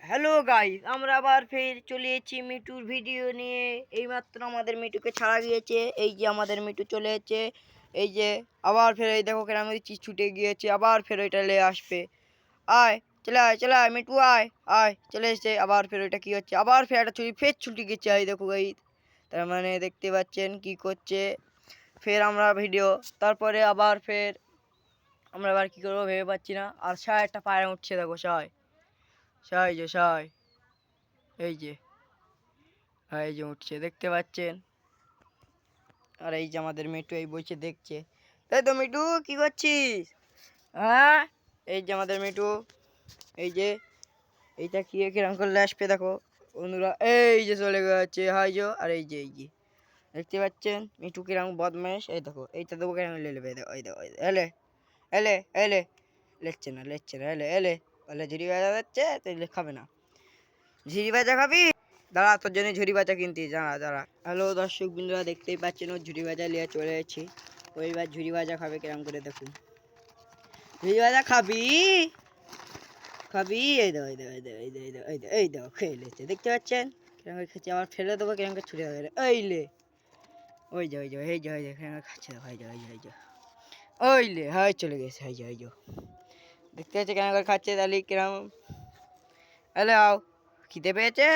Hello guys, আমরা আবার ফের চলে এসেছি মিটুর ভিডিও নিয়ে। এইমাত্র আমাদের মিটুকে ছাড়া গিয়েছে। এই যে আমাদের মিটু চলে এসেছে। এই যে আবার ফের এই দেখো কেন আমি ছুটে গিয়েছি, আবার ফের ওইটা লে আসবে। আয়, চলে আয় মিটু, আয় আয়, চলে এসেছে। আবার ফের ওইটা কি হচ্ছে, আবার ফের একটা ছুটি গেছে। এই দেখো গাইস, তার মানে দেখতে পাচ্ছেন কি করছে। ফের আমরা ভিডিও তারপরে আবার ফের আমরা আবার কি করবো ভেবে পাচ্ছি না। আর একটা পায়রা উঠছে, দেখো সাই এই যে উঠছে, দেখতে পাচ্ছেন। আর এই যে আমাদের মিটু এই বইছে দেখছে। তাই তো মিটু, কি করছিস? হ্যাঁ, এই যে আমাদের মিটু, এই যে এইটা কি কিরম করলে আসবে দেখো বন্ধুরা। এই যে চলে গেছে হাইজো। আর এই যে দেখতে পাচ্ছেন মিটু কিরম বদমাইশ। এই দেখো এইটা দেবো কেন লেবে, ওই দেখো এলে এলে এলে লেচ্ছে না এলে ঝুড়ি বাজা যাচ্ছে, তাইলে খাবে না। ঝুড়ি বাজা খাবি? দাঁড়া, তোর জন্য ঝুড়ি বাজা কিনতে দাঁড়া। হ্যালো দর্শক বিন্দুরা, দেখতেই পাচ্ছেন ও ঝুড়ি বাজা নিয়ে চলে এসেছি। ওইবার ঝুড়ি বাজা খাবে কিরম করে দেখুন। ঝুড়ি বাজা খাবি? এই দাও খেয়ে লেছে, দেখতে পাচ্ছেন কিরম করে খাচ্ছে। আবার ফেলে দেবো কিরম করে ছুটে যাবে। এই লে, ওই যে খাচ্ছে, ওই লে, হাই চলে গেছে। দেখতে পাচ্ছে কেন করে খাচ্ছে, তাহলে কিরম। হ্যালো, খিদে পেয়েছে?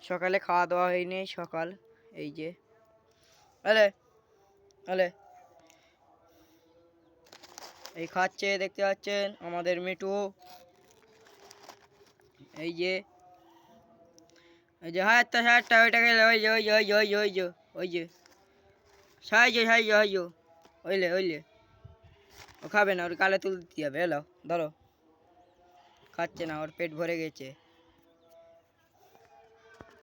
সকালে খাওয়া দাওয়া হয়নি সকাল। এই যে আলে এই খাচ্ছে, দেখতে পাচ্ছেন আমাদের মিটু। এই যে হ্যাঁ, একটা ওইটা গেলে ওই যে সাইজো ওইলে ও খাবে না, ওর গালে তুলতে হবে। এলো ধরো, খাচ্ছে না, ওর পেট ভরে গেছে।